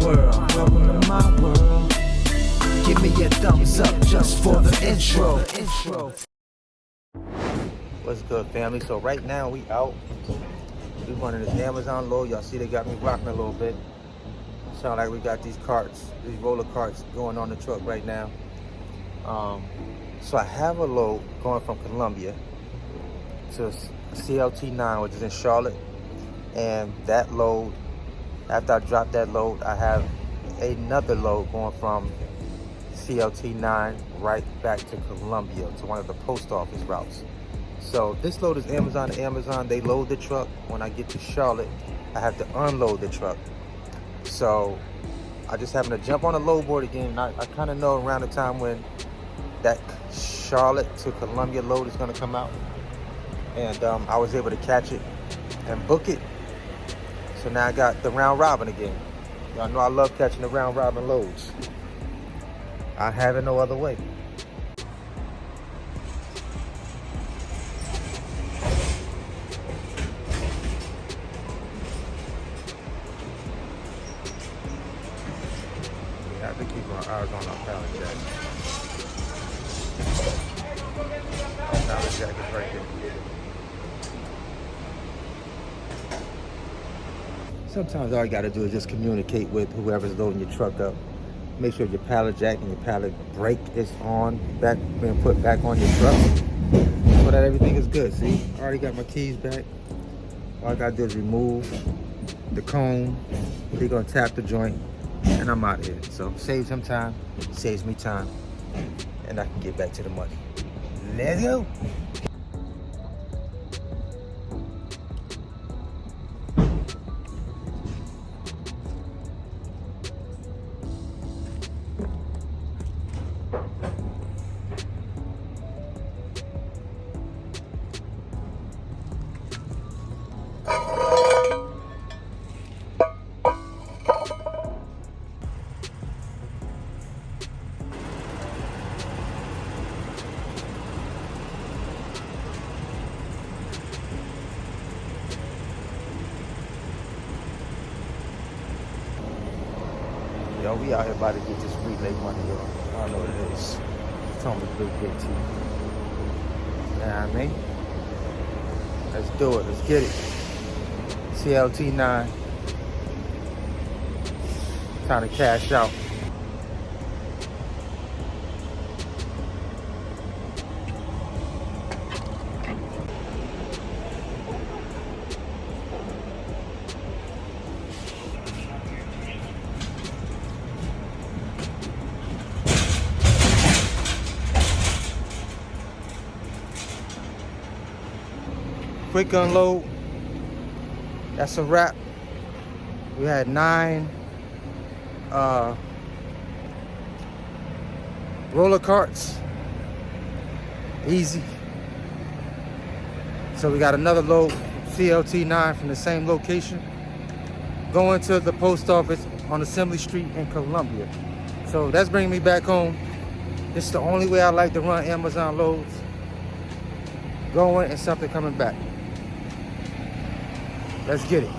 world. Welcome to my world. Give me a thumbs up just for the intro. What's good, family? So right now we out. We running this Amazon load. Y'all see they got me rocking a little bit. Sound like we got these carts, these roller carts going on the truck right now. So I have a load going from Columbia to CLT9, which is in Charlotte. And that load, after I drop that load, I have another load going from CLT9 right back to Columbia, to one of the post office routes. So this load is Amazon to Amazon. They load the truck. When I get to Charlotte, I have to unload the truck. So I just happen to jump on the load board again. I kind of know around the time when that Charlotte to Columbia load is going to come out. And I was able to catch it and book it. So now I got the round robin again. Y'all know I love catching the round robin loads. I have it no other way. We have to keep our eyes on our pallet jack. Our pallet jack is right there. Sometimes all you gotta do is just communicate with whoever's loading your truck up. Make sure your pallet jack and your pallet brake is on, being put back on your truck, so that everything is good. See, I already got my keys back. All I gotta do is remove the cone. They're gonna tap the joint, and I'm out of here. So saves him time, saves me time, and I can get back to the money. Let's go. Yo, we out here about to get this relay money, yo. I don't know what it is. It's on the Bigg Vic TV. You know what I mean? Let's do it. Let's get it. CLT9. Time to cash out. Quick unload. That's a wrap. We had 9 roller carts. Easy. So we got another load, CLT9, from the same location, going to the post office on Assembly Street in Columbia. So that's bringing me back home. This is the only way I like to run Amazon loads. Going and something coming back. Let's get it.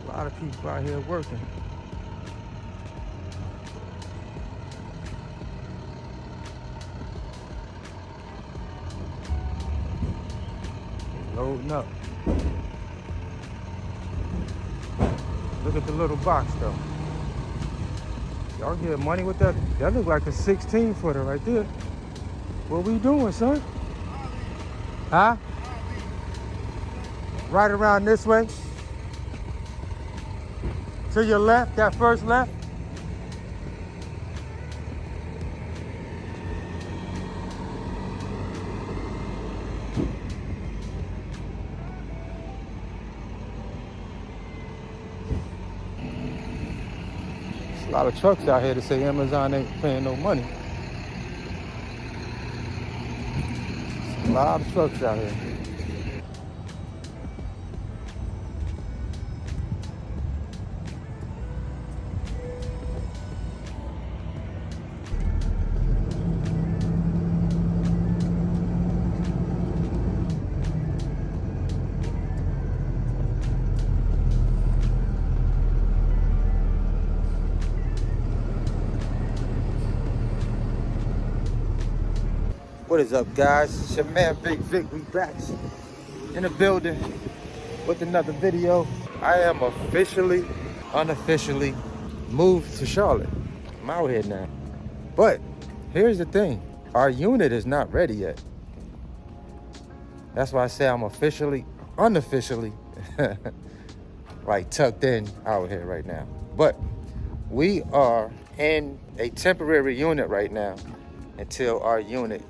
A lot of people out here working. Loading up. Look at the little box though. Y'all get money with that? That look like a 16 footer right there. What we doing, son? Huh? Right around this way. To your left, that first left. A lot of trucks out here that say Amazon ain't paying no money. A lot of trucks out here. What is up, guys? It's your man Bigg Vic. We back in the building with another video. I am unofficially moved to Charlotte. I'm out here now. But here's the thing. Our unit is not ready yet. That's why I say I'm unofficially, like tucked in out here right now. But we are in a temporary unit right now until our unit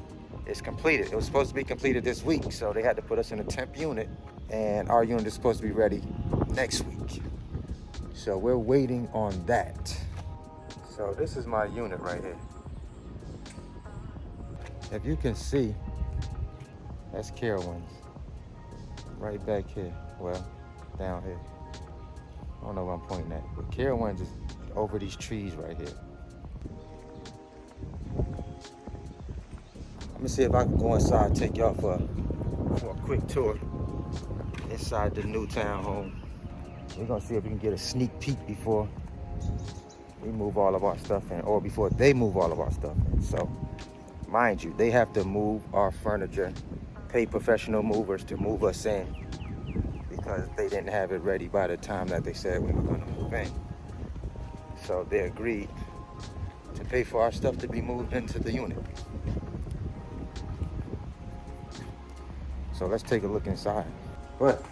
is completed. It was supposed to be completed this week, so they had to put us in a temp unit, and our unit is supposed to be ready next week. So we're waiting on that. So this is my unit right here. If you can see, that's Carowinds. Right back here. Well, down here. I don't know where I'm pointing at, but Carowinds is over these trees right here. Let me see if I can go inside and take y'all for a quick tour inside the new townhome. We're gonna see if we can get a sneak peek before we move all of our stuff in, or before they move all of our stuff in. So, mind you, they have to move our furniture, pay professional movers to move us in because they didn't have it ready by the time that they said we were gonna move in. So they agreed to pay for our stuff to be moved into the unit. So let's take a look inside. But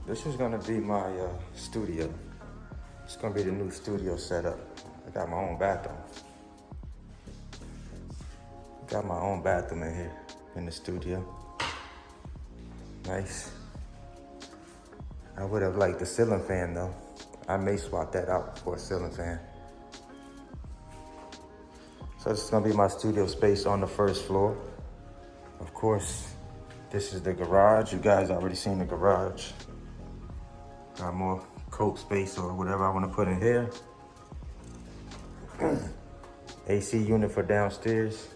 this is gonna be my studio. It's gonna be the new studio setup. I got my own bathroom. Got my own bathroom in here in the studio. Nice. I would have liked the ceiling fan though. I may swap that out for a ceiling fan. So this is gonna be my studio space on the first floor. Of course, this is the garage. You guys already seen the garage. Got more coat space or whatever I want to put in here. AC unit for downstairs.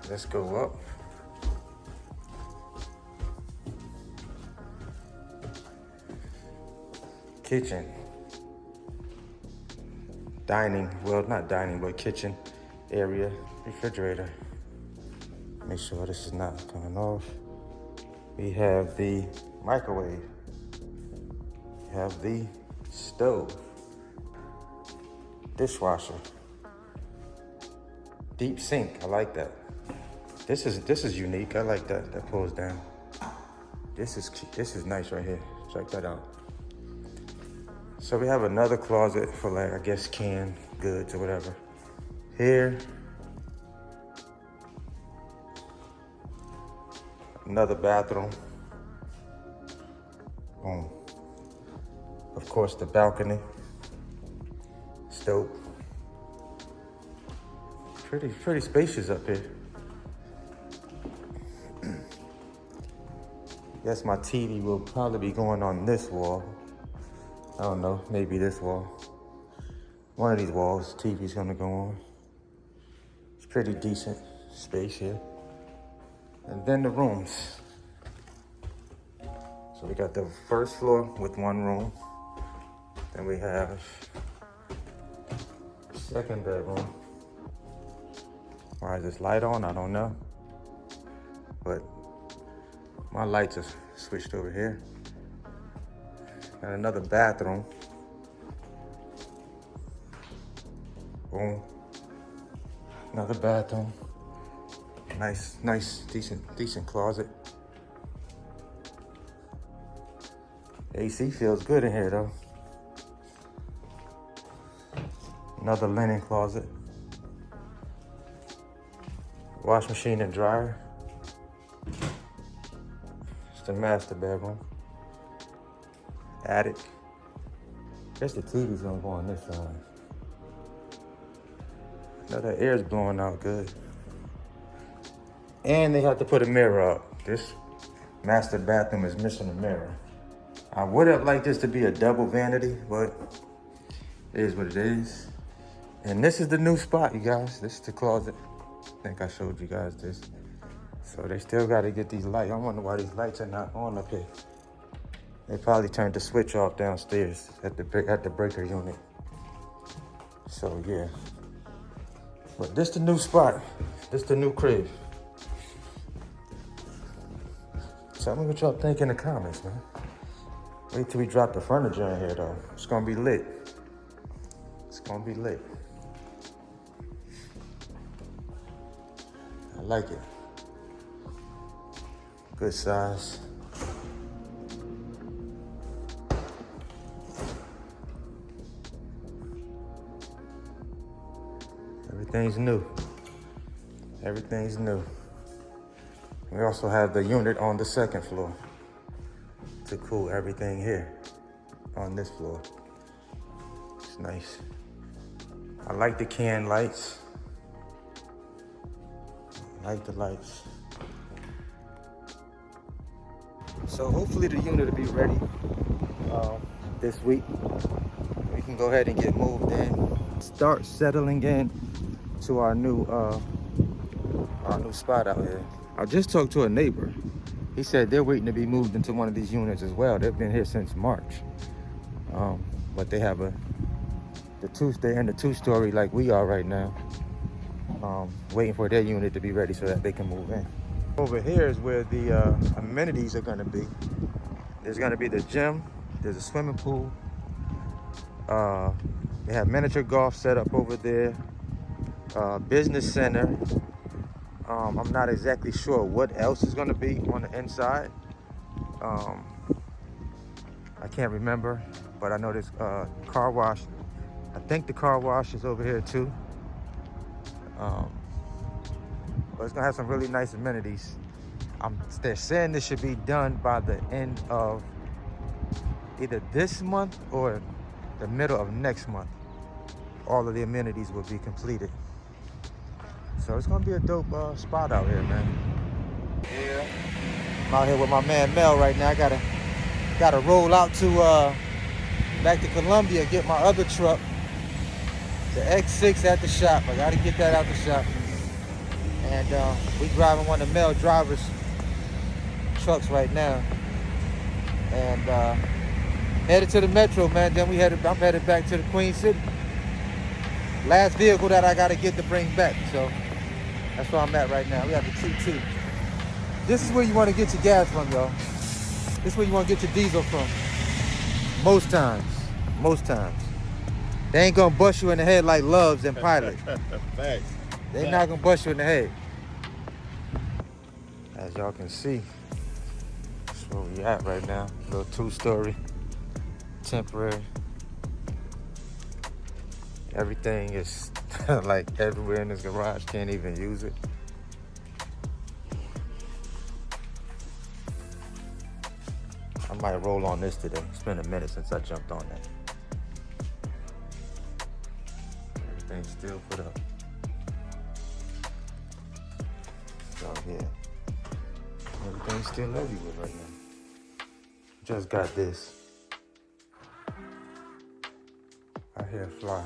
Let's go up. Kitchen. Dining, well, not dining, but kitchen area. Refrigerator. Make sure this is not coming off. We have the microwave. We have the stove. Dishwasher. Deep sink, I like that. This is unique. I like that. That pulls down. This is nice right here. Check that out. So we have another closet for, like, I guess canned goods or whatever. Here. Another bathroom. Boom. Of course, the balcony. Stove. Pretty spacious up here. Guess my TV will probably be going on this wall. I don't know, maybe this wall. One of these walls, TV's gonna go on. It's pretty decent space here. And then the rooms. So we got the first floor with one room. Then we have second bedroom. Why is this light on? I don't know. But my lights are switched over here. Got another bathroom. Boom. Another bathroom. Nice, decent closet. AC feels good in here though. Another linen closet. Wash machine and dryer. It's the master bedroom. Attic. Guess the TV's gonna go on this side. Now the air's blowing out good. And they have to put a mirror up. This master bathroom is missing a mirror. I would have liked this to be a double vanity, but it is what it is. And this is the new spot, you guys. This is the closet. I think I showed you guys this. So they still got to get these lights. I wonder why these lights are not on up here. They probably turned the switch off downstairs at the breaker unit. So yeah, But this the new spot. This the new crib. Tell me what y'all think in the comments, man. Wait till we drop the furniture in here, though. It's gonna be lit. It's gonna be lit. I like it. Good size. Everything's new. Everything's new. We also have the unit on the second floor to cool everything here on this floor. It's nice. I like the can lights. I like the lights. So hopefully the unit will be ready this week. We can go ahead and get moved in, start settling in to our new spot out here. I just talked to a neighbor. He said they're waiting to be moved into one of these units as well. They've been here since March, but they have they're in the two-story like we are right now, waiting for their unit to be ready so that they can move in. Over here is where the amenities are going to be. There's going to be the gym. There's a swimming pool. They have miniature golf set up over there. Business center. I'm not exactly sure what else is going to be on the inside. I can't remember, but I know there's car wash. I think the car wash is over here too. But it's gonna have some really nice amenities. They're saying this should be done by the end of either this month or the middle of next month. All of the amenities will be completed. So it's gonna be a dope spot out here, man. Yeah. I'm out here with my man Mel right now. I gotta roll out to back to Columbia, get my other truck, the X6 at the shop. I gotta get that out the shop. And we driving one of Mel driver's trucks right now. And headed to the metro, man. Then I'm headed back to the Queen City. Last vehicle that I gotta get to bring back. So that's where I'm at right now. We have the T2. This is where you want to get your gas from, y'all. This is where you want to get your diesel from. Most times. They ain't gonna bust you in the head like Loves and Pilot. Thanks. They're not gonna bust you in the head. As y'all can see, that's where we at right now. Little two-story, temporary. Everything is like everywhere in this garage. Can't even use it. I might roll on this today. It's been a minute since I jumped on that. Everything's still put up. So yeah, everything's still everywhere right now. Just got this. I hear a fly.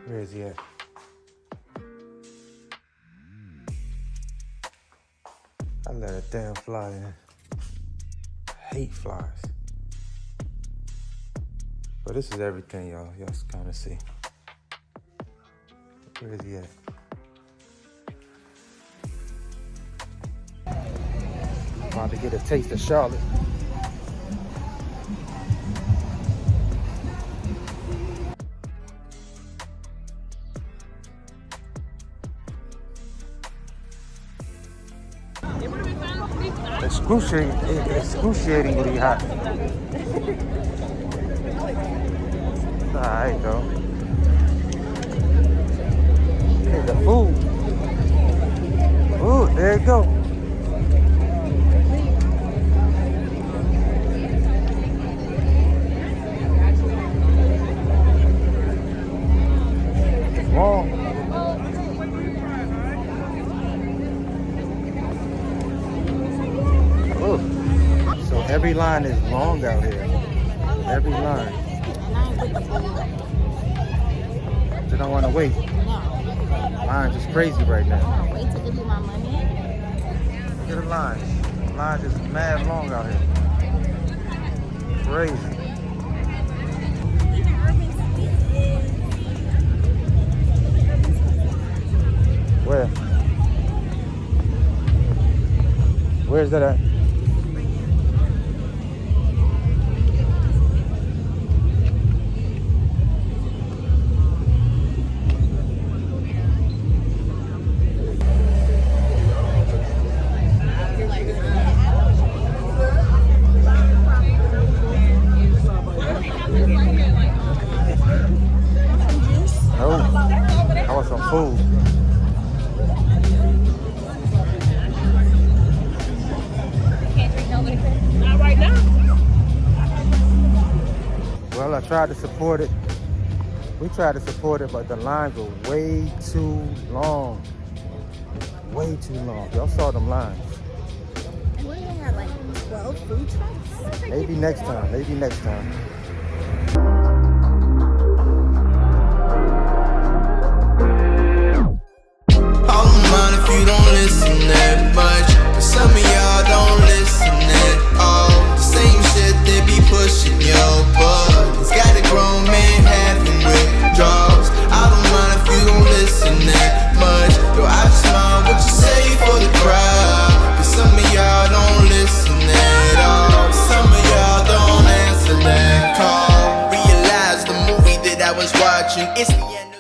Where is he at? I let a damn fly in. I hate flies. But this is everything, y'all. Y'all kind of see. Where is he at? About to get a taste of Charlotte. Excruciatingly hot. It's alright though. Hey, the food. Ooh, there you go. It's warm. So every line is long out here. Every line. They don't want to wait. Line's just crazy right now. I wait to give you my money. Look at the line. The line is mad long out here. Crazy. Where's that at? Oh, I want some food. Not right now. Well, I tried to support it. We tried to support it, but the lines were way too long. Way too long. Y'all saw them lines. And we had like 12 food trucks. Maybe next time. Maybe next time. All in mind if you don't listen that much. But some of y'all don't listen at all. The same shit they be pushing your buttons. Got a grown man having withdrawals. I don't mind if you don't listen that much. Yo, I just mind what you say for the crowd. Cause some of y'all don't listen at all. Some of y'all don't answer that call. Realize the movie that I was watching, it's the end.